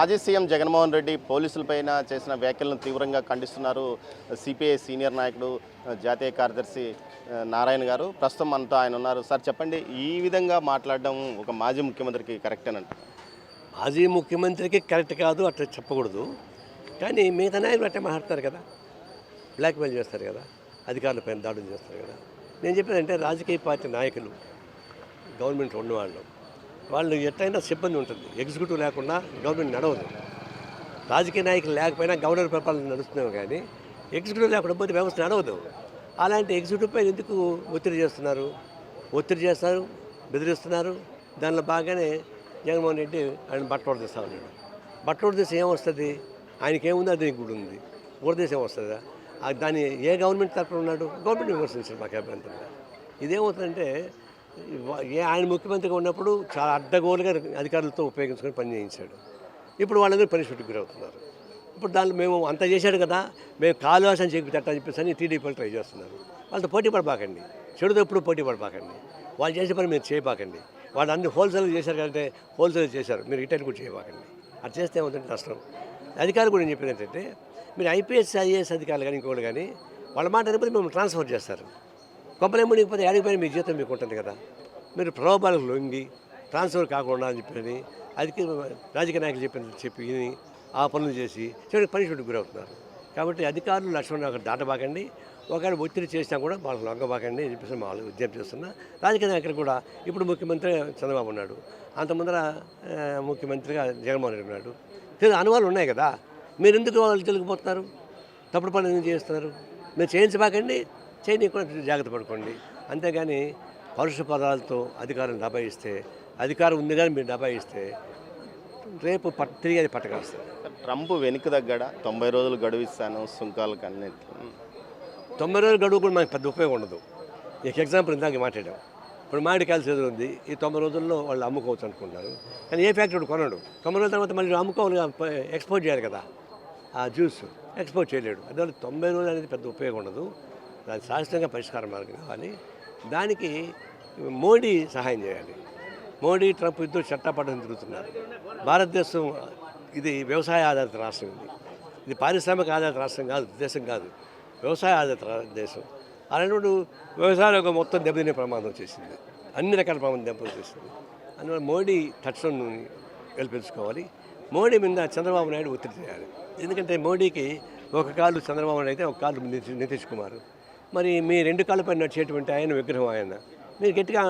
మాజీ సీఎం జగన్మోహన్ రెడ్డి పోలీసులపైన చేసిన వ్యాఖ్యలను తీవ్రంగా ఖండిస్తున్నారు. సిపిఐ సీనియర్ నాయకుడు జాతీయ కార్యదర్శి నారాయణ గారు ప్రస్తుతం మనతో ఆయన ఉన్నారు. సార్ చెప్పండి, ఈ విధంగా మాట్లాడడం ఒక మాజీ ముఖ్యమంత్రికి కరెక్టేనంట? మాజీ ముఖ్యమంత్రికి కరెక్ట్ కాదు, అట్లా చెప్పకూడదు. కానీ మిగతా నాయకులు అట్టే మాట్లాడతారు కదా, బ్లాక్మెయిల్ చేస్తారు కదా, అధికారులపైన దాడులు చేస్తారు కదా. నేను చెప్పేదంటే రాజకీయ పార్టీ నాయకులు, గవర్నమెంట్ ఉన్నవాళ్ళు, వాళ్ళు ఎట్లయినా సిబ్బంది ఉంటుంది. ఎగ్జిక్యూటివ్ లేకుండా గవర్నమెంట్ నడవదు. రాజకీయ నాయకులు లేకపోయినా గవర్నర్ పరిపాలన నడుస్తున్నాం, కానీ ఎగ్జిక్యూటివ్ లేకుండా పోతే వ్యవస్థ నడవదు. అలాంటి ఎగ్జిక్యూటివ్ పైన ఎందుకు ఒత్తిడి చేస్తారు, బెదిరిస్తున్నారు. దానిలో బాగానే జగన్మోహన్ రెడ్డి ఆయన బట్టలు తీస్తూ ఉన్నాడు. బట్టలు తీసి ఏమొస్తుంది? ఆయనకి ఏముంది అది కూడా ఉంది. ఊరదేశం ఏమొస్తుందా? దాన్ని ఏ గవర్నమెంట్ తరఫున ఉన్నాడు? గవర్నమెంట్ విమర్శించారు మాకు అభ్యంతరంగా. ఇదేమవుతుందంటే ఆయన ముఖ్యమంత్రిగా ఉన్నప్పుడు చాలా అడ్డగోలుగా అధికారులతో ఉపయోగించుకొని పని చేయించాడు. ఇప్పుడు వాళ్ళందరూ పనిష్మెంట్కి గురవుతున్నారు. ఇప్పుడు దాన్ని మేము అంత చేశాడు కదా, మేము కాలువాసం చేపితట్టని చెప్పేసి అని టీడీపీలు ట్రై చేస్తున్నారు. వాళ్ళతో పోటీ పడబాకండి, చెడుతో ఎప్పుడు పోటీ పడబాకండి. వాళ్ళు చేసే పని మీరు చేయబాకండి. వాళ్ళు అన్ని హోల్సేల్ చేశారు కంటే హోల్సేల్ చేశారు, మీరు రిటైల్ కూడా చేయబాకండి. అది చేస్తే ఏమవుతుంటే నష్టం. అధికారులు కూడా నేను చెప్పేది ఏంటంటే, మీరు ఐపీఎస్ ఐఏఎస్ అధికారులు కానీ ఇంకోటి కానీ వాళ్ళ మాట అనేప్పుడు మేము ట్రాన్స్ఫర్ చేస్తారు. కొంపలే మునిగిపోతే ఏడిపోయిన మీ జీతం మీకు ఉంటుంది కదా. మీరు ప్రలోభాలకు లొంగి ట్రాన్స్ఫర్ కాకుండా అని చెప్పి రాజకీయ నాయకులు చెప్పి ఆ పనులు చేసి చివరికి పనిష్మెంట్కి గురవుతున్నారు. కాబట్టి అధికారులు లక్ష్మణ్ అక్కడ దాటబాకండి. ఒకవేళ ఒత్తిడి చేసినా కూడా వాళ్ళకి లొంగబాకండి అని చెప్పేసి వాళ్ళు విజ్ఞప్తి చేస్తున్నా. రాజకీయ నాయకులు కూడా ఇప్పుడు ముఖ్యమంత్రి చంద్రబాబు ఉన్నాడు, అంత ముందర ముఖ్యమంత్రిగా జగన్మోహన్ రెడ్డి ఉన్నాడు. అనుమానాలు ఉన్నాయి కదా, మీరు ఎందుకు వాళ్ళు తెలిగిపోతున్నారు? తప్పుడు పనులు ఎందుకు చేస్తున్నారు? మీరు చేయించబాకండి, చేయనీయకుండా జాగ్రత్త పడుకోండి. అంతేగాని పరుష పదాలతో అధికారం దబాయిస్తే, అధికారం ఉంది కానీ మీరు దబాయిస్తే రేపు తిరిగి అది పట్టకాస్తారు. ట్రంప్ వెనుక దగ్గర 90 రోజులు గడువు ఇస్తాను సుంకాలకు అన్నింటి. 90 రోజులు గడువు కూడా మనకి పెద్ద ఉపయోగం ఉండదు. ఎగ్జాంపుల్ ఇందాక మాట్లాడాం. ఇప్పుడు మామిడికాయల సీజన్ ఉంది, ఈ 90 రోజుల్లో వాళ్ళు అమ్ముకోవచ్చు అనుకుంటున్నారు. కానీ ఏ ఫ్యాక్టరీ కొనడు. 90 రోజుల తర్వాత మళ్ళీ అమ్ముకోవాలి, ఎక్స్పోర్ట్ చేయాలి కదా, ఆ జ్యూస్ ఎక్స్పోర్ట్ చేయలేడు. అందువల్ల 90 రోజులు అనేది పెద్ద ఉపయోగం ఉండదు. దానికి శాశ్వతంగా పరిష్కార మార్గం కావాలి. దానికి మోడీ సహాయం చేయాలి. మోడీ ట్రంప్ ఇద్దరు చట్టపట్టం తిరుగుతున్నారు. భారతదేశం ఇది వ్యవసాయ ఆధారిత రాష్ట్రం, ఇది పారిశ్రామిక ఆధారిత రాష్ట్రం కాదు, దేశం కాదు, వ్యవసాయ ఆధారిత దేశం. అలాంటి వ్యవసాయం మొత్తం దెబ్బతినే ప్రమాదం చేసింది, అన్ని రకాల ప్రమాదం దెబ్బతినేసింది. అందువల్ల మోడీ తక్షణం గెలిపించుకోవాలి. మోడీ మీద చంద్రబాబు నాయుడు ఒత్తిడి చేయాలి. ఎందుకంటే మోడీకి ఒక కాళ్ళు చంద్రబాబు నాయుడు అయితే ఒక కాళ్ళు నితీష్ కుమార్. మరి మీ రెండు కాళ్ళపై నడిచేటువంటి ఆయన విగ్రహం ఆయన. మీరు గట్టిగా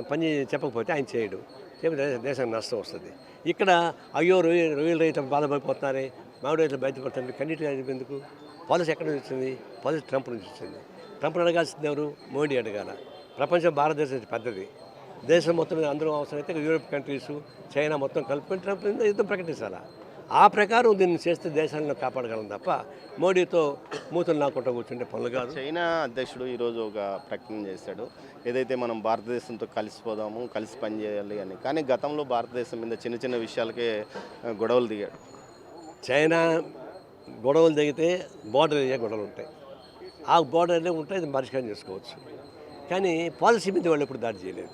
పని చెప్పకపోతే ఆయన చేయడు, చెప్తే దేశానికి నష్టం వస్తుంది. ఇక్కడ అయ్యో రొయ్యల రైతులు బాధపడిపోతున్నారే, మామిడి రైతులు బయటపడుతుంది, కన్నీటిగా ఎందుకు? పాలసీ ఎక్కడ నుంచి వచ్చింది? పాలసీ ట్రంప్ నుంచి వచ్చింది. ట్రంప్ అడగాల్సింది ఎవరు? మోడీ అడగాల. ప్రపంచం భారతదేశం పెద్దది, దేశం మొత్తం అందరూ అవసరమైతే యూరోప్ కంట్రీస్, చైనా మొత్తం కలుపుకొని ట్రంప్ యుద్ధం ప్రకటించాలా. ఆ ప్రకారం దీన్ని చేస్తే దేశాలను కాపాడగలం తప్ప మోడీతో మూతలు నాకుంటూ కూర్చుంటే పనులు కాదు. చైనా అధ్యక్షుడు ఈరోజు ఒక ప్రకటన చేశాడు, ఏదైతే మనం భారతదేశంతో కలిసిపోదాము, కలిసి పనిచేయాలి అని. కానీ గతంలో భారతదేశం మీద చిన్న చిన్న విషయాలకే గొడవలు దిగాడు. చైనా గొడవలు దిగితే బోర్డర్ ఏరియా గొడవలు ఉంటాయి, ఆ బోర్డర్ ఏరియా ఉంటే ఇది పరిష్కారం చేసుకోవచ్చు. కానీ పాలసీ మీద వాళ్ళు ఎప్పుడు దాడి చేయలేదు.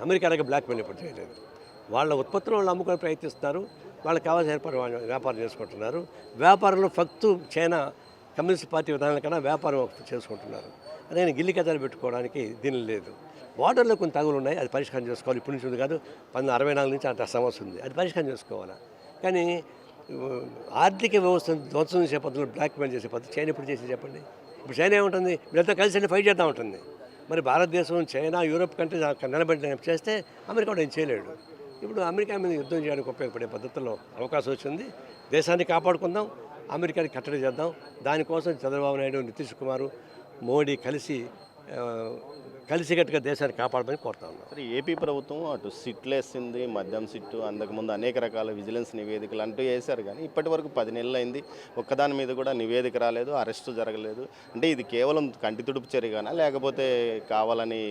అమెరికాకి బ్లాక్మెయిల్ ఎప్పుడు చేయలేదు. వాళ్ళ ఉత్పత్తులు వాళ్ళు అమ్ముకొని ప్రయత్నిస్తున్నారు, వాళ్ళకి కావాల్సిన వ్యాపారం చేసుకుంటున్నారు. వ్యాపారంలో ఫక్తు చైనా కమ్యూనిస్ట్ పార్టీ విధానాల కన్నా వ్యాపారం చేసుకుంటున్నారు. అదే గిల్లి కథలు పెట్టుకోవడానికి దీని లేదు. బార్డర్లో కొన్ని తగులు ఉన్నాయి, అది పరిష్కారం చేసుకోవాలి. ఇప్పటి నుంచి ఉంది కాదు, 1964 నుంచి అంత సమస్య ఉంది, అది పరిష్కారం చేసుకోవాలా. కానీ ఆర్థిక వ్యవస్థను ధ్వంసం చేసే పద్ధతులు, బ్లాక్మెయిల్ చేసే పద్ధతి చైనా ఎప్పుడు చేసి చెప్పండి. ఇప్పుడు చైనా ఏముంటుంది? వీళ్ళతో కలిసి ఫైట్ చేస్తూ ఉంటుంది. మరి భారతదేశం, చైనా, యూరోప్ కంట్రీస్ నిలబడి చేస్తే అమెరికా కూడా ఏం చేయలేడు. ఇప్పుడు అమెరికా మీద యుద్ధం చేయడానికి ఉపయోగపడే పద్ధతుల్లో అవకాశం వచ్చింది. దేశాన్ని కాపాడుకుందాం, అమెరికాని కట్టడి చేద్దాం. దానికోసం చంద్రబాబు నాయుడు, నితీష్ కుమార్, మోడీ కలిసికట్టుగా దేశాన్ని కాపాడమని కోరుతా ఉన్నాం. సరే, ఏపీ ప్రభుత్వం అటు సిట్లు వేసింది, మద్యం సిట్టు, అంతకుముందు అనేక రకాల విజిలెన్స్ నివేదికలు అంటూ వేశారు. కానీ ఇప్పటి వరకు 10 నెలలు అయింది, ఒక్కదాని మీద కూడా నివేదిక రాలేదు, అరెస్టు జరగలేదు. అంటే ఇది కేవలం కంటి తుడుపు చర్యగానా, లేకపోతే కావాలని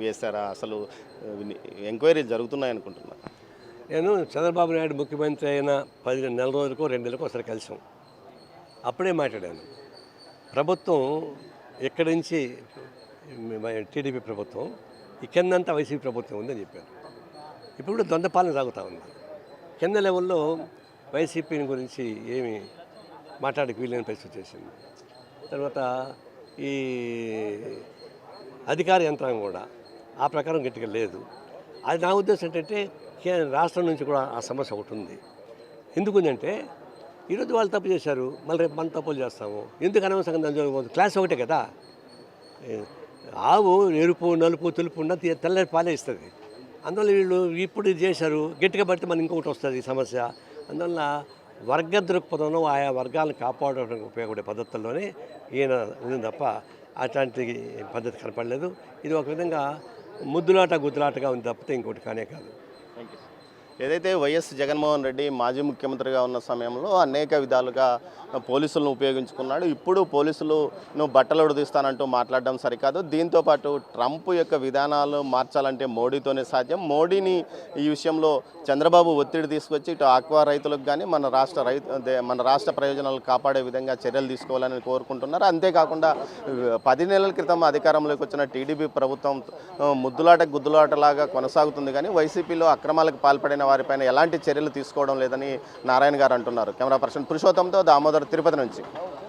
వేశారా? అసలు ఎంక్వైరీలు జరుగుతున్నాయి అనుకుంటున్నా. నేను చంద్రబాబు నాయుడు ముఖ్యమంత్రి అయిన 10 నెలల రోజులకో 2 నెలలకో ఒకసారి కలిసాం. అప్పుడే మాట్లాడాను, ప్రభుత్వం ఎక్కడి నుంచి టీడీపీ ప్రభుత్వం, ఈ కిందంతా వైసీపీ ప్రభుత్వం ఉందని చెప్పాను. ఇప్పుడు కూడా ద్వంద్వ పాలన సాగుతూ ఉంది. కింద లెవెల్లో వైసీపీని గురించి ఏమి మాట్లాడక వీలైన పరిస్థితి వచ్చేసింది. తర్వాత ఈ అధికార యంత్రాంగం కూడా ఆ ప్రకారం గట్టిగా లేదు. అది నా ఉద్దేశం ఏంటంటే రాష్ట్రం నుంచి కూడా ఆ సమస్య ఒకటి ఉంది. ఎందుకుందంటే ఈరోజు వాళ్ళు తప్పు చేశారు, మళ్ళీ రేపు మనం తప్పులు చేస్తాము. ఎందుకు అనవసరంగా దాని క్లాస్ ఒకటే కదా. ఆవు ఎరుపు నలుపు తెలుపు ఉన్న తెల్లని పాలే ఇస్తుంది. అందువల్ల వీళ్ళు ఇప్పుడు ఇది చేశారు, గట్టిగా పడితే మనకి ఇంకొకటి వస్తుంది ఈ సమస్య. అందువల్ల వర్గ దృక్పథంలో ఆయా వర్గాలను కాపాడడానికి ఉపయోగపడే పద్ధతుల్లోనే ఈయన ఉంది తప్ప అట్లాంటి పద్ధతి కనపడలేదు. ఇది ఒక విధంగా ముద్దులాట గుద్దులాటగా ఉంది తప్పితే ఇంకోటి కానే కాదు. Thank you. ఏదైతే వైఎస్ జగన్మోహన్ రెడ్డి మాజీ ముఖ్యమంత్రిగా ఉన్న సమయంలో అనేక విధాలుగా పోలీసులను ఉపయోగించుకున్నాడు. ఇప్పుడు పోలీసులను బట్టలు ఉడిదిస్తానంటూ మాట్లాడడం సరికాదు. దీంతోపాటు ట్రంప్ యొక్క విధానాలు మార్చాలంటే మోడీతోనే సాధ్యం. మోడీని ఈ విషయంలో చంద్రబాబు ఒత్తిడి తీసుకొచ్చి ఇటు ఆక్వా రైతులకు కానీ మన రాష్ట్ర ప్రయోజనాలు కాపాడే విధంగా చర్యలు తీసుకోవాలని కోరుకుంటున్నారు. అంతేకాకుండా 10 నెలల క్రితం అధికారంలోకి వచ్చిన టీడీపీ ప్రభుత్వం ముద్దులాట గుద్దులాటలాగా కొనసాగుతుంది. కానీ వైసీపీలో అక్రమాలకు పాల్పడిన వారిపైన ఎలాంటి చర్యలు తీసుకోవడం లేదని నారాయణ గారు అంటున్నారు. కెమెరా పర్సన్ పురుషోత్తంతో దామోదర్, తిరుపతి నుంచి.